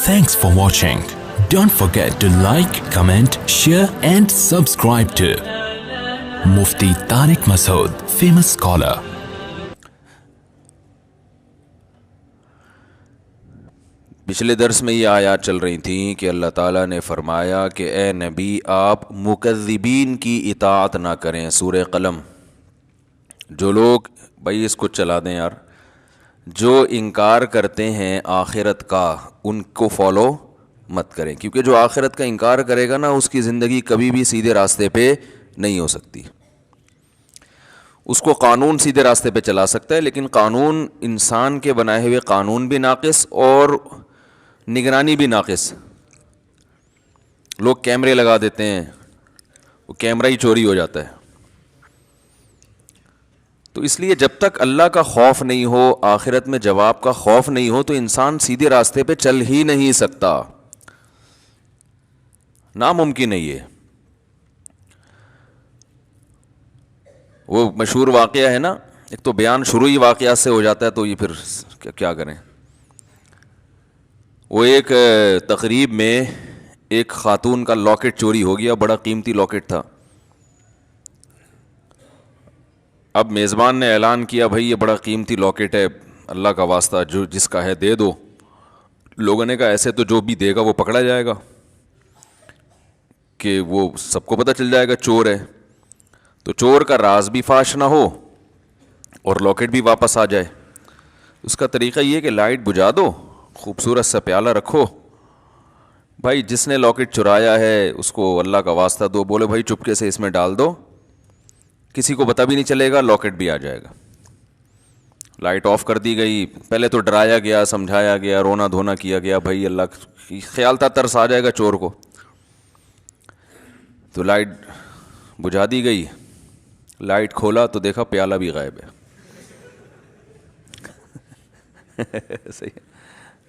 Thanks for watching. Don't forget to like, comment, share and subscribe to Mufti Tariq Masood, famous scholar. پچھلے درس میں یہ آیات چل رہی تھیں کہ اللہ تعالیٰ نے فرمایا کہ اے نبی آپ مکذبین کی اطاعت نہ کریں. سورہ قلم. جو لوگ بھائی اس کو چلا دیں یار، جو انکار کرتے ہیں آخرت کا ان کو فالو مت کریں، کیونکہ جو آخرت کا انکار کرے گا نا اس کی زندگی کبھی بھی سیدھے راستے پہ نہیں ہو سکتی. اس کو قانون سیدھے راستے پہ چلا سکتا ہے، لیکن قانون انسان کے بنائے ہوئے قانون بھی ناقص اور نگرانی بھی ناقص. لوگ کیمرے لگا دیتے ہیں، وہ کیمرہ ہی چوری ہو جاتا ہے. تو اس لیے جب تک اللہ کا خوف نہیں ہو، آخرت میں جواب کا خوف نہیں ہو، تو انسان سیدھے راستے پہ چل ہی نہیں سکتا. ناممکن ہے یہ. وہ مشہور واقعہ ہے نا، ایک تو بیان شروع ہی واقعات سے ہو جاتا ہے تو یہ پھر کیا کریں. وہ ایک تقریب میں ایک خاتون کا لاکٹ چوری ہو گیا، بڑا قیمتی لاکٹ تھا. اب میزبان نے اعلان کیا بھائی یہ بڑا قیمتی لاکٹ ہے، اللہ کا واسطہ جو جس کا ہے دے دو. لوگوں نے کہا ایسے تو جو بھی دے گا وہ پکڑا جائے گا، کہ وہ سب کو پتہ چل جائے گا چور ہے، تو چور کا راز بھی فاش نہ ہو اور لاکٹ بھی واپس آ جائے. اس کا طریقہ یہ کہ لائٹ بجھا دو، خوبصورت سا پیالہ رکھو، بھائی جس نے لاکٹ چرایا ہے اس کو اللہ کا واسطہ دو، بولے بھائی چپکے سے اس میں ڈال دو، کسی کو پتہ بھی نہیں چلے گا، لاکٹ بھی آ جائے گا. لائٹ آف کر دی گئی. پہلے تو ڈرایا گیا، سمجھایا گیا، رونا دھونا کیا گیا، بھائی اللہ خیال تھا ترس آ جائے گا چور کو. تو لائٹ بجھا دی گئی. لائٹ کھولا تو دیکھا پیالہ بھی غائب ہے. صحیح ہے.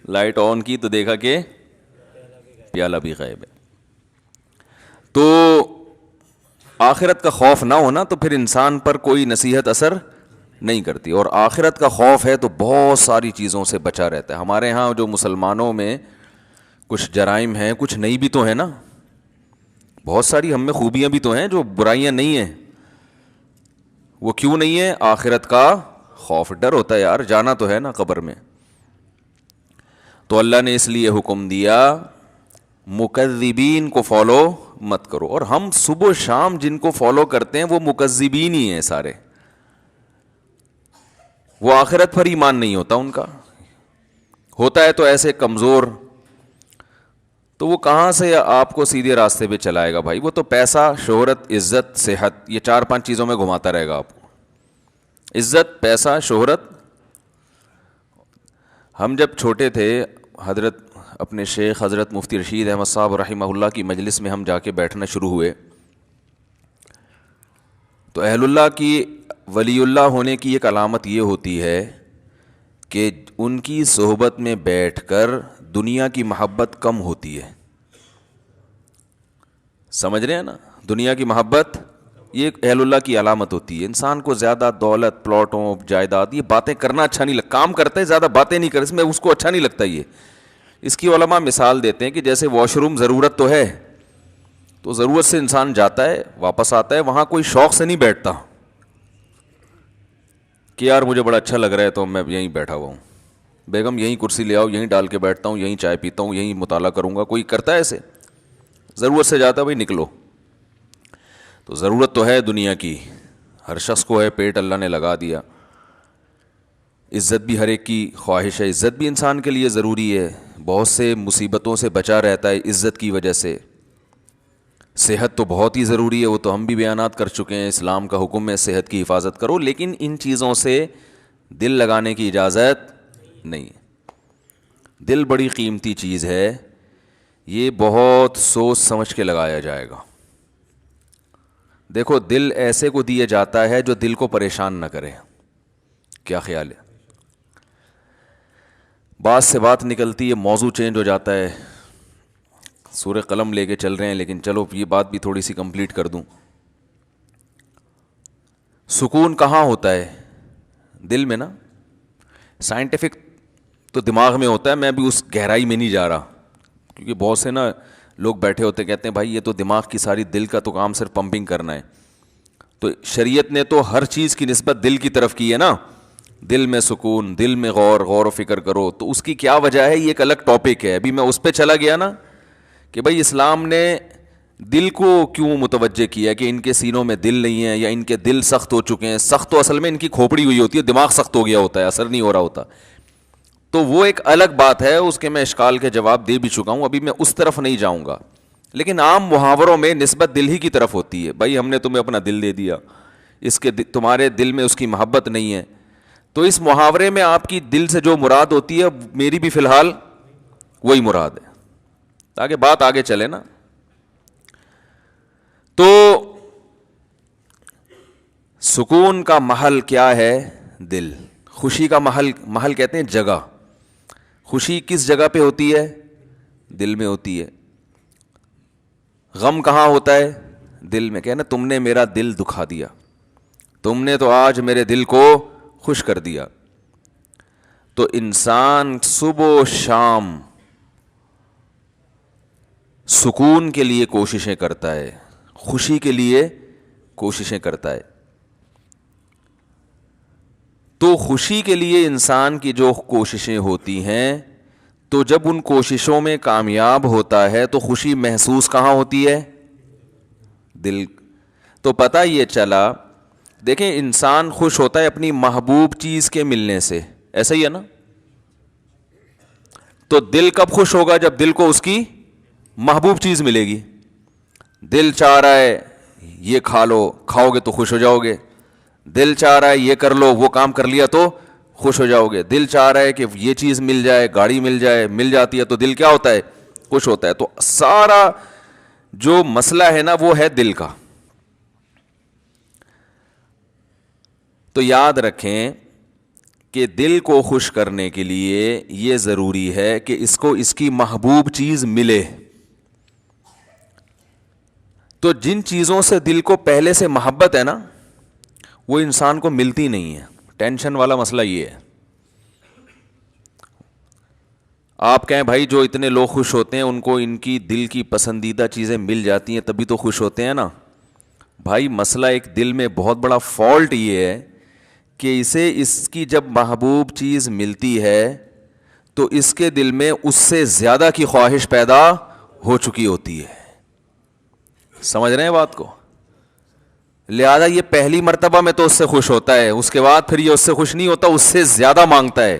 لائٹ آن کی تو دیکھا کہ پیالہ بھی غائب ہے. تو آخرت کا خوف نہ ہونا تو پھر انسان پر کوئی نصیحت اثر نہیں کرتی، اور آخرت کا خوف ہے تو بہت ساری چیزوں سے بچا رہتا ہے. ہمارے ہاں جو مسلمانوں میں کچھ جرائم ہیں، کچھ نہیں بھی تو ہیں نا، بہت ساری ہم میں خوبیاں بھی تو ہیں، جو برائیاں نہیں ہیں. وہ کیوں نہیں ہے؟ آخرت کا خوف. ڈر ہوتا ہے یار، جانا تو ہے نا قبر میں. تو اللہ نے اس لیے حکم دیا مکذبین کو فالو مت کرو. اور ہم صبح و شام جن کو فالو کرتے ہیں وہ مکذبین ہی ہیں سارے. وہ آخرت پر ایمان نہیں ہوتا ان کا، ہوتا ہے تو ایسے کمزور. تو وہ کہاں سے آپ کو سیدھے راستے پہ چلائے گا بھائی؟ وہ تو پیسہ، شہرت، عزت، صحت، یہ 4-5 چیزوں میں گھماتا رہے گا آپ کو. عزت، پیسہ، شہرت. ہم جب چھوٹے تھے، حضرت اپنے شیخ حضرت مفتی رشید احمد صاحب رحمہ اللہ کی مجلس میں ہم جا کے بیٹھنا شروع ہوئے، تو اہل اللہ کی، ولی اللہ ہونے کی ایک علامت یہ ہوتی ہے کہ ان کی صحبت میں بیٹھ کر دنیا کی محبت کم ہوتی ہے. سمجھ رہے ہیں نا؟ دنیا کی محبت یہ اہل اللہ کی علامت ہوتی ہے. انسان کو زیادہ دولت، پلاٹوں، جائیداد، یہ باتیں کرنا اچھا نہیں لگتا. کام کرتے زیادہ باتیں نہیں کرتے، اس میں اس کو اچھا نہیں لگتا. یہ اس کی علماء مثال دیتے ہیں کہ جیسے واش روم ضرورت تو ہے، تو ضرورت سے انسان جاتا ہے واپس آتا ہے، وہاں کوئی شوق سے نہیں بیٹھتا کہ یار مجھے بڑا اچھا لگ رہا ہے تو میں یہیں بیٹھا ہوا ہوں، بیگم یہیں کرسی لے آؤ، یہیں ڈال کے بیٹھتا ہوں، یہیں چائے پیتا ہوں، یہیں مطالعہ کروں گا. کوئی کرتا ہے ایسے؟ ضرورت سے جاتا ہے بھائی نکلو. تو ضرورت تو ہے دنیا کی، ہر شخص کو ہے، پیٹ اللہ نے لگا دیا. عزت بھی ہر ایک کی خواہش ہے، عزت بھی انسان کے لیے ضروری ہے، بہت سے مصیبتوں سے بچا رہتا ہے عزت کی وجہ سے. صحت تو بہت ہی ضروری ہے، وہ تو ہم بھی بیانات کر چکے ہیں، اسلام کا حکم ہے صحت کی حفاظت کرو. لیکن ان چیزوں سے دل لگانے کی اجازت نہیں. دل بڑی قیمتی چیز ہے، یہ بہت سوچ سمجھ کے لگایا جائے گا. دیکھو دل ایسے کو دیا جاتا ہے جو دل کو پریشان نہ کرے. کیا خیال ہے؟ بات سے بات نکلتی ہے، موضوع چینج ہو جاتا ہے. سورہ قلم لے کے چل رہے ہیں، لیکن چلو یہ بات بھی تھوڑی سی کمپلیٹ کر دوں. سکون کہاں ہوتا ہے؟ دل میں نا. سائنٹیفک تو دماغ میں ہوتا ہے، میں بھی اس گہرائی میں نہیں جا رہا. کیونکہ بہت سے نا لوگ بیٹھے ہوتے کہتے ہیں بھائی یہ تو دماغ کی ساری، دل کا تو کام صرف پمپنگ کرنا ہے. تو شریعت نے تو ہر چیز کی نسبت دل کی طرف کی ہے نا. دل میں سکون، دل میں غور و فکر کرو. تو اس کی کیا وجہ ہے یہ ایک الگ ٹاپک ہے. ابھی میں اس پہ چلا گیا نا کہ بھائی اسلام نے دل کو کیوں متوجہ کیا کہ ان کے سینوں میں دل نہیں ہے یا ان کے دل سخت ہو چکے ہیں. سخت تو اصل میں ان کی کھوپڑی ہوئی ہوتی ہے، دماغ سخت ہو گیا ہوتا ہے، اثر نہیں ہو رہا ہوتا. تو وہ ایک الگ بات ہے، اس کے میں اشکال کے جواب دے بھی چکا ہوں، ابھی میں اس طرف نہیں جاؤں گا. لیکن عام محاوروں میں نسبت دل ہی کی طرف ہوتی ہے. بھائی ہم نے تمہیں اپنا دل دے دیا، اس کے تمہارے دل میں اس کی محبت نہیں ہے. تو اس محاورے میں آپ کی دل سے جو مراد ہوتی ہے میری بھی فی الحال وہی مراد ہے، تاکہ بات آگے چلے نا. تو سکون کا محل کیا ہے؟ دل. خوشی کا محل کہتے ہیں جگہ. خوشی کس جگہ پہ ہوتی ہے؟ دل میں ہوتی ہے. غم کہاں ہوتا ہے؟ دل میں. کہنا تم نے میرا دل دکھا دیا، تم نے تو آج میرے دل کو خوش کر دیا. تو انسان صبح و شام سکون کے لیے کوششیں کرتا ہے، خوشی کے لیے کوششیں کرتا ہے. تو خوشی کے لیے انسان کی جو کوششیں ہوتی ہیں، تو جب ان کوششوں میں کامیاب ہوتا ہے تو خوشی محسوس کہاں ہوتی ہے؟ دل. تو پتہ یہ چلا، دیکھیں انسان خوش ہوتا ہے اپنی محبوب چیز کے ملنے سے، ایسا ہی ہے نا. تو دل کب خوش ہوگا؟ جب دل کو اس کی محبوب چیز ملے گی. دل چاہ رہا ہے یہ کھا لو، کھاؤ گے تو خوش ہو جاؤ گے. دل چاہ رہا ہے یہ کر لو، وہ کام کر لیا تو خوش ہو جاؤ گے. دل چاہ رہا ہے کہ یہ چیز مل جائے، گاڑی مل جائے، مل جاتی ہے تو دل کیا ہوتا ہے؟ خوش ہوتا ہے. تو سارا جو مسئلہ ہے نا وہ ہے دل کا. تو یاد رکھیں کہ دل کو خوش کرنے کے لیے یہ ضروری ہے کہ اس کو اس کی محبوب چیز ملے. تو جن چیزوں سے دل کو پہلے سے محبت ہے نا وہ انسان کو ملتی نہیں ہے. ٹینشن والا مسئلہ یہ ہے. آپ کہیں بھائی جو اتنے لوگ خوش ہوتے ہیں ان کو ان کی دل کی پسندیدہ چیزیں مل جاتی ہیں تبھی تو خوش ہوتے ہیں نا. بھائی مسئلہ ایک دل میں بہت بڑا فالٹ یہ ہے کہ اسے اس کی جب محبوب چیز ملتی ہے تو اس کے دل میں اس سے زیادہ کی خواہش پیدا ہو چکی ہوتی ہے. سمجھ رہے ہیں بات کو؟ لہذا یہ پہلی مرتبہ میں تو اس سے خوش ہوتا ہے، اس کے بعد پھر یہ اس سے خوش نہیں ہوتا، اس سے زیادہ مانگتا ہے.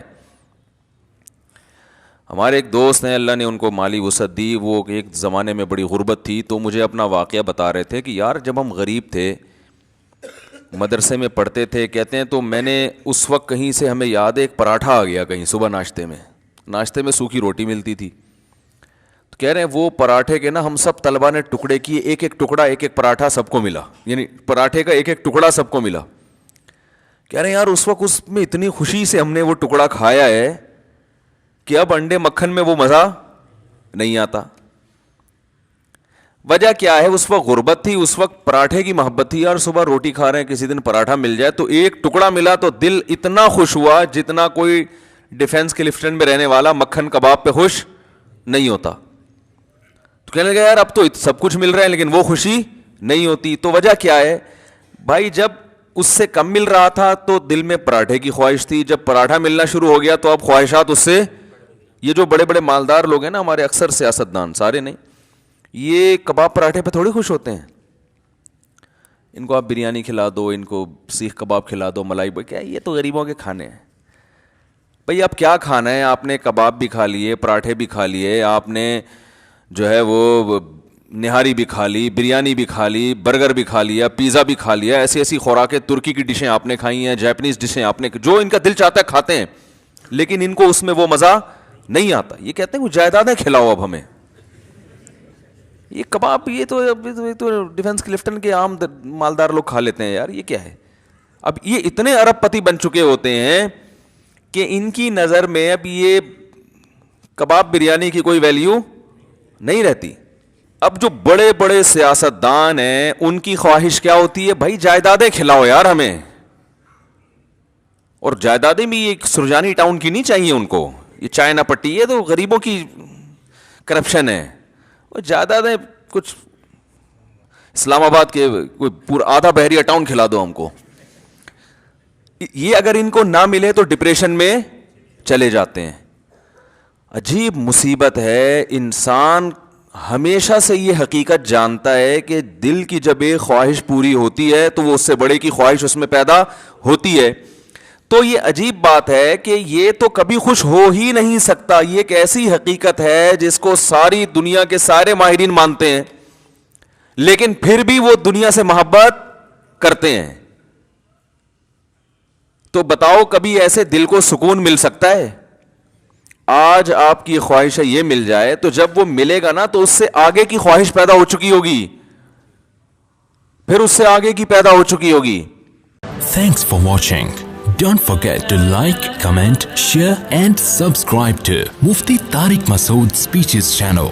ہمارے ایک دوست ہیں، اللہ نے ان کو مالی وسعت دی، وہ ایک زمانے میں بڑی غربت تھی، تو مجھے اپنا واقعہ بتا رہے تھے کہ یار جب ہم غریب تھے، مدرسے میں پڑھتے تھے، کہتے ہیں تو میں نے اس وقت کہیں سے ہمیں یاد ہے ایک پراٹھا آ گیا کہیں صبح ناشتے میں سوکھی روٹی ملتی تھی. تو کہہ رہے ہیں وہ پراٹھے کے نا ہم سب طلبہ نے ٹکڑے کیے، ایک ایک ٹکڑا، ایک ایک پراٹھا سب کو ملا، یعنی پراٹھے کا ایک ایک ٹکڑا سب کو ملا. کہہ رہے ہیں یار اس وقت اس میں اتنی خوشی سے ہم نے وہ ٹکڑا کھایا ہے کہ اب انڈے مکھن میں وہ مزہ نہیں آتا. وجہ کیا ہے؟ اس وقت غربت تھی، اس وقت پراٹھے کی محبت تھی. یار صبح روٹی کھا رہے ہیں، کسی دن پراٹھا مل جائے تو ایک ٹکڑا ملا تو دل اتنا خوش ہوا جتنا کوئی ڈیفنس کلفٹن میں رہنے والا مکھن کباب پہ خوش نہیں ہوتا. تو کہنے لگا یار اب تو سب کچھ مل رہا ہے لیکن وہ خوشی نہیں ہوتی. تو وجہ کیا ہے بھائی؟ جب اس سے کم مل رہا تھا تو دل میں پراٹھے کی خواہش تھی، جب پراٹھا ملنا شروع ہو گیا تو اب خواہشات اس سے. یہ جو بڑے بڑے مالدار لوگ ہیں نا ہمارے، اکثر سیاستدان، سارے نہیں، یہ کباب پراٹھے پہ تھوڑی خوش ہوتے ہیں. ان کو آپ بریانی کھلا دو، ان کو سیخ کباب کھلا دو، ملائی کیا، یہ تو غریبوں کے کھانے ہیں. بھئی اب کیا کھانا ہے؟ آپ نے کباب بھی کھا لیے، پراٹھے بھی کھا لیے، آپ نے جو ہے وہ نہاری بھی کھا لی، بریانی بھی کھا لی، برگر بھی کھا لیا، پیزا بھی کھا لیا، ایسی ایسی خوراکیں، ترکی کی ڈشیں آپ نے کھائی ہیں، جاپنیز ڈشیں آپ نے، جو ان کا دل چاہتا ہے کھاتے ہیں، لیکن ان کو اس میں وہ مزہ نہیں آتا. یہ کہتے ہیں وہ جائیدادیں کھلاؤ اب ہمیں. یہ کباب یہ تو ڈیفنس کلفٹن کے عام مالدار لوگ کھا لیتے ہیں یار، یہ کیا ہے؟ اب یہ اتنے ارب پتی بن چکے ہوتے ہیں کہ ان کی نظر میں اب یہ کباب بریانی کی کوئی ویلیو نہیں رہتی. اب جو بڑے بڑے سیاستدان ہیں ان کی خواہش کیا ہوتی ہے؟ بھائی جائیدادیں کھلاؤ یار ہمیں. اور جائیدادیں بھی یہ سرجانی ٹاؤن کی نہیں چاہیے ان کو، یہ چائنا پٹی، یہ تو غریبوں کی کرپشن ہے. وہ زیادہ دیں کچھ اسلام آباد کے کوئی پورا آدھا بحریہ ٹاؤن کھلا دو ہم کو. یہ اگر ان کو نہ ملے تو ڈپریشن میں چلے جاتے ہیں. عجیب مصیبت ہے. انسان ہمیشہ سے یہ حقیقت جانتا ہے کہ دل کی جب ایک خواہش پوری ہوتی ہے تو وہ اس سے بڑے کی خواہش اس میں پیدا ہوتی ہے. تو یہ عجیب بات ہے کہ یہ تو کبھی خوش ہو ہی نہیں سکتا. یہ ایک ایسی حقیقت ہے جس کو ساری دنیا کے سارے ماہرین مانتے ہیں, لیکن پھر بھی وہ دنیا سے محبت کرتے ہیں. تو بتاؤ کبھی ایسے دل کو سکون مل سکتا ہے؟ آج آپ کی خواہش ہے یہ مل جائے, تو جب وہ ملے گا نا تو اس سے آگے کی خواہش پیدا ہو چکی ہوگی, پھر اس سے آگے کی پیدا ہو چکی ہوگی. Thanks for watching. Don't forget to like, comment, share and subscribe to Mufti Tariq Masood Speeches channel.